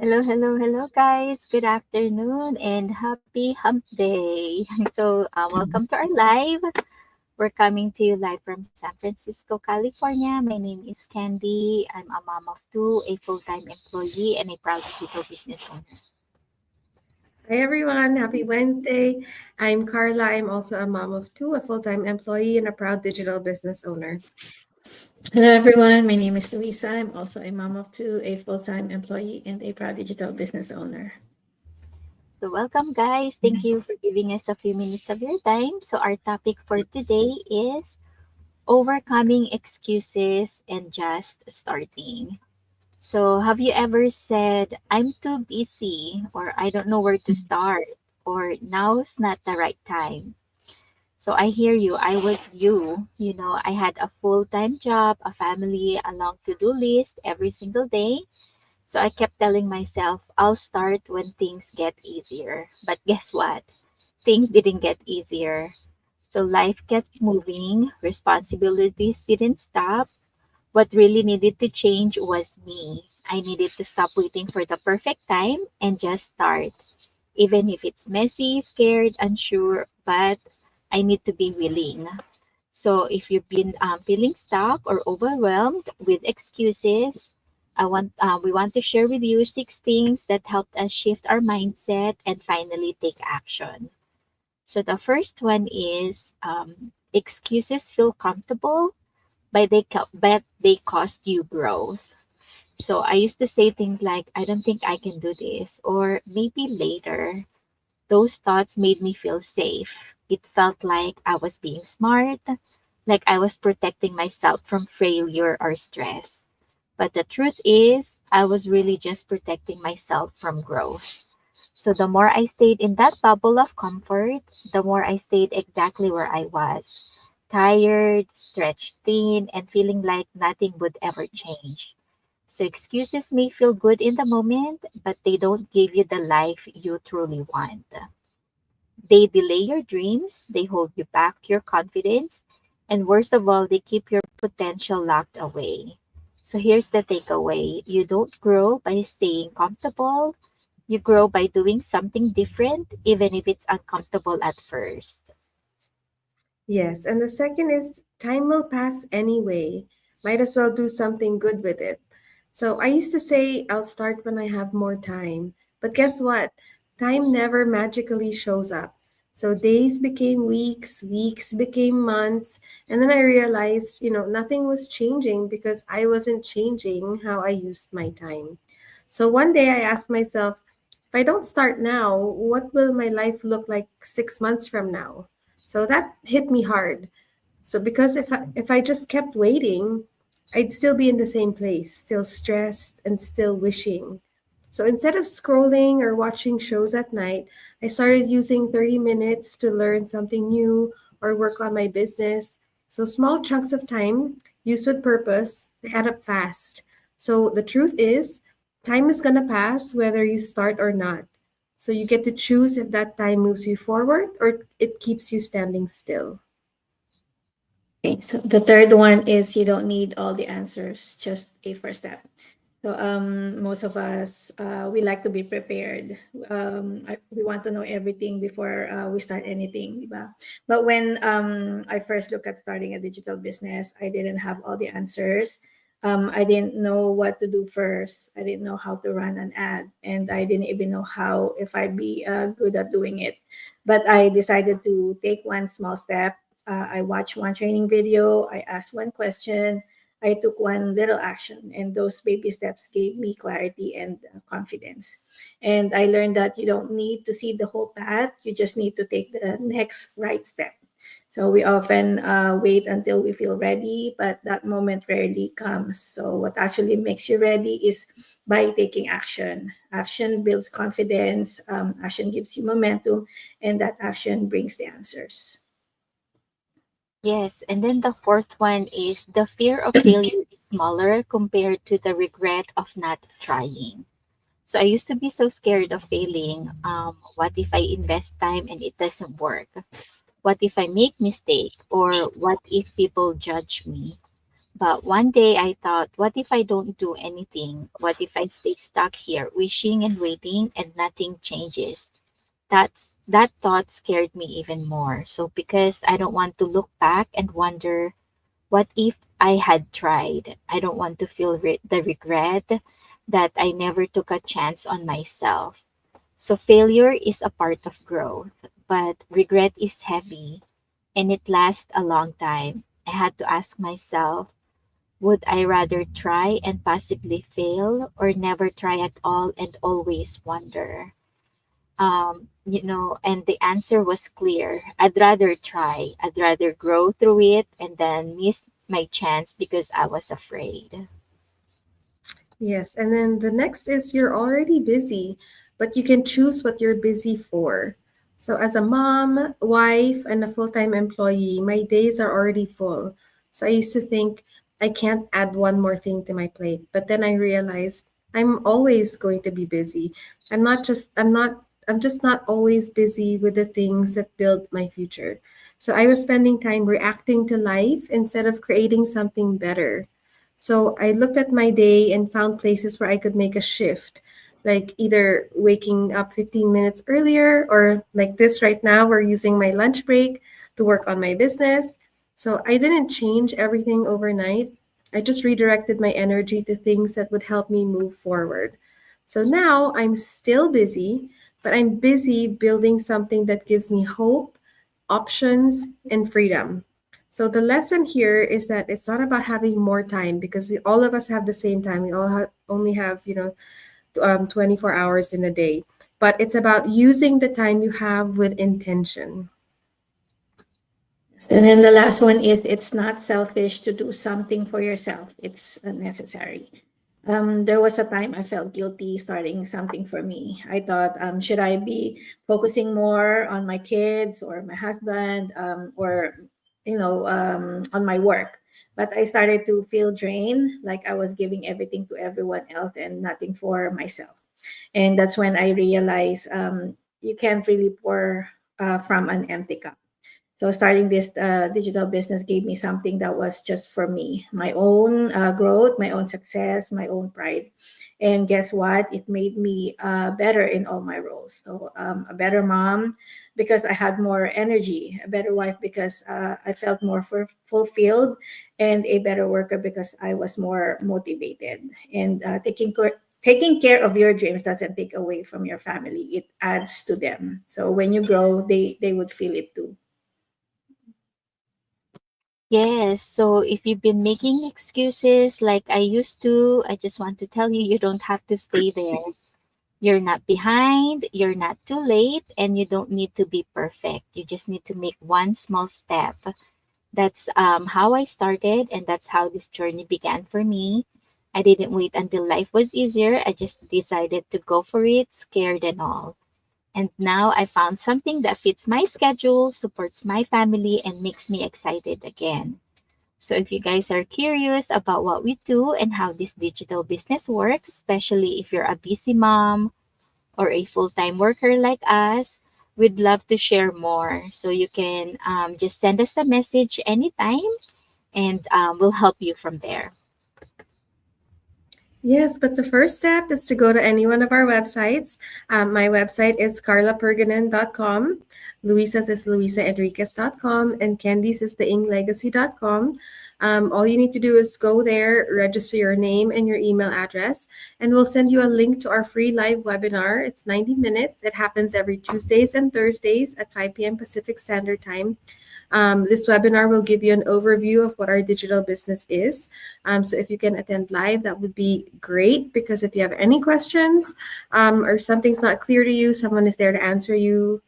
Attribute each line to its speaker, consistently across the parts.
Speaker 1: Hello, guys. Good afternoon and happy hump day. Welcome to our live. We're coming to you live from San Francisco, California. My name is Candy. I'm a mom of two, a full time employee, and a proud digital business owner.
Speaker 2: Hi everyone, happy Wednesday. I'm Carla. I'm also a mom of two, a full-time employee, and a proud digital business owner.
Speaker 3: Hello, everyone. My name is Louisa. I'm also a mom of two, a full time employee, and a proud digital business owner.
Speaker 1: So, welcome, guys. Thank you for giving us a few minutes of your time. So, our topic for today is overcoming excuses and just starting. So, have you ever said, I'm too busy, or I don't know where to start, or now's not the right time? So, I hear you. I was you. I had a full time job, a family, a long to do list every single day. So, I kept telling myself, I'll start when things get easier. But guess what? Things didn't get easier. So, life kept moving, responsibilities didn't stop. What really needed to change was me. I needed to stop waiting for the perfect time and just start. Even if it's messy, scared, unsure, but I need to be willing. So if you've been feeling stuck or overwhelmed with excuses, we want to share with you 6 things that helped us shift our mindset and finally take action. So the first one is excuses feel comfortable, but they cost you growth. So I used to say things like, I don't think I can do this, or maybe later. Those thoughts made me feel safe. It felt like I was being smart, like I was protecting myself from failure or stress. But the truth is, I was really just protecting myself from growth. So the more I stayed in that bubble of comfort, the more I stayed exactly where I was, tired, stretched thin, and feeling like nothing would ever change. So excuses may feel good in the moment, but they don't give you the life you truly want. They delay your dreams, they hold you back your confidence, and worst of all, they keep your potential locked away. So here's the takeaway: you don't grow by staying comfortable, you grow by doing something different, even if it's uncomfortable at first.
Speaker 2: Yes, and the second is time will pass anyway. Might as well do something good with it. So I used to say I'll start when I have more time. But guess what? Time never magically shows up. So days became weeks, weeks became months, and then I realized, nothing was changing because I wasn't changing how I used my time. So one day I asked myself, if I don't start now, what will my life look like 6 months from now? So that hit me hard. So because if I just kept waiting, I'd still be in the same place, still stressed and still wishing. So instead of scrolling or watching shows at night, I started using 30 minutes to learn something new or work on my business. So small chunks of time used with purpose, they add up fast. So the truth is, time is going to pass whether you start or not. So you get to choose if that time moves you forward or it keeps you standing still.
Speaker 3: Okay, so the third one is you don't need all the answers, just a first step. So most of us, we like to be prepared. We want to know everything before we start anything, diba? But when I first looked at starting a digital business, I didn't have all the answers. I didn't know what to do first. I didn't know how to run an ad, and I didn't even know how if I'd be good at doing it. But I decided to take one small step. I watched one training video. I asked one question. I took one little action, and those baby steps gave me clarity and confidence. And I learned that you don't need to see the whole path, you just need to take the next right step. So we often wait until we feel ready, but that moment rarely comes. So what actually makes you ready is by taking action. Action builds confidence, action gives you momentum, and that action brings the answers.
Speaker 1: Yes, and then the fourth one is the fear of failure is smaller compared to the regret of not trying. So I used to be so scared of failing. What if I invest time and it doesn't work? What if I make mistake? Or what if people judge me? But one day I thought, what if I don't do anything? What if I stay stuck here, wishing and waiting, and nothing changes? That thought scared me even more. So because I don't want to look back and wonder, what if I had tried? I don't want to feel the regret that I never took a chance on myself. So failure is a part of growth, but regret is heavy and it lasts a long time. I had to ask myself, would I rather try and possibly fail or never try at all and always wonder? And the answer was clear. I'd rather try. I'd rather grow through it and then miss my chance because I was afraid.
Speaker 2: Yes, and then the next is you're already busy, but you can choose what you're busy for. So, as a mom, wife, and a full time employee, my days are already full. So, I used to think I can't add one more thing to my plate. But then I realized I'm always going to be busy. I'm just not always busy with the things that build my future. So, I was spending time reacting to life instead of creating something better. So I looked at my day and found places where I could make a shift, like either waking up 15 minutes earlier, or like this right now, we're using my lunch break to work on my business. So I didn't change everything overnight. I just redirected my energy to things that would help me move forward. So now I'm still busy, but I'm busy building something that gives me hope, options, and freedom. So the lesson here is that it's not about having more time, because we all of us have the same time. We all only have 24 hours in a day, but it's about using the time you have with intention.
Speaker 3: And then the last one is it's not selfish to do something for yourself. It's necessary. There was a time I felt guilty starting something for me. I thought, should I be focusing more on my kids or my husband, or on my work? But I started to feel drained, like I was giving everything to everyone else and nothing for myself. And that's when I realized, you can't really pour from an empty cup. So starting this digital business gave me something that was just for me, my own growth, my own success, my own pride. And guess what? It made me better in all my roles. So a better mom because I had more energy, a better wife because I felt more fulfilled, and a better worker because I was more motivated. And taking care of your dreams doesn't take away from your family; it adds to them. So when you grow, they would feel it too.
Speaker 1: Yes, so if you've been making excuses like I used to, I just want to tell you, you don't have to stay there. You're not behind, you're not too late, and you don't need to be perfect. You just need to make one small step. That's how I started, and that's how this journey began for me. I didn't wait until life was easier. I just decided to go for it, scared and all. And now I found something that fits my schedule, supports my family, and makes me excited again. So if you guys are curious about what we do and how this digital business works, especially if you're a busy mom or a full-time worker like us, we'd love to share more. So you can just send us a message anytime and we'll help you from there.
Speaker 2: Yes, but the first step is to go to any one of our websites. My website is carlaperganan.com, Luisa's is luisaenriquez.com, and Candy's is theinglegacy.com. All you need to do is go there, register your name and your email address, and we'll send you a link to our free live webinar. It's 90 minutes. It happens every Tuesdays and Thursdays at 5 p.m. Pacific Standard Time. This webinar will give you an overview of what our digital business is. So if you can attend live, that would be great, because if you have any questions or something's not clear to you, someone is there to answer you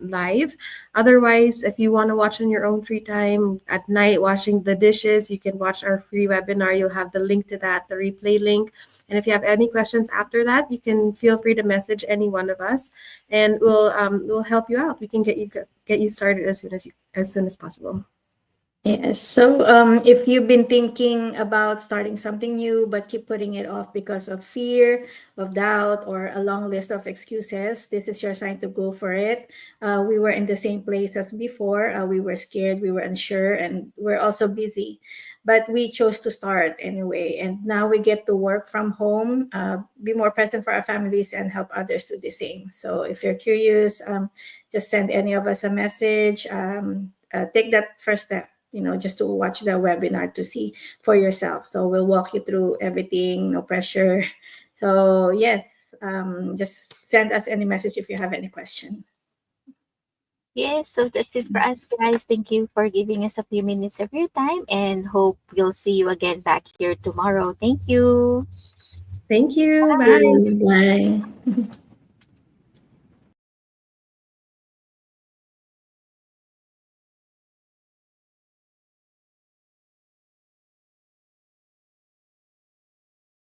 Speaker 2: live. Otherwise, if you want to watch on your own free time at night, washing the dishes, you can watch our free webinar. You'll have the link to that, the replay link. And if you have any questions after that, you can feel free to message any one of us, and we'll help you out. We can get you started as soon as possible.
Speaker 3: Yes. So, if you've been thinking about starting something new but keep putting it off because of fear, of doubt, or a long list of excuses, this is your sign to go for it. We were in the same place as before. We were scared, we were unsure, and we're also busy. But we chose to start anyway. And now we get to work from home, be more present for our families, and help others do the same. So, if you're curious, just send any of us a message. Take that first step, just to watch the webinar to see for yourself. So we'll walk you through everything, no pressure. So yes, just send us any message if you have any question.
Speaker 1: Yes, so that's it for us, guys. Thank you for giving us a few minutes of your time and hope we'll see you again back here tomorrow. Thank you.
Speaker 2: Thank you. Bye.
Speaker 3: Bye.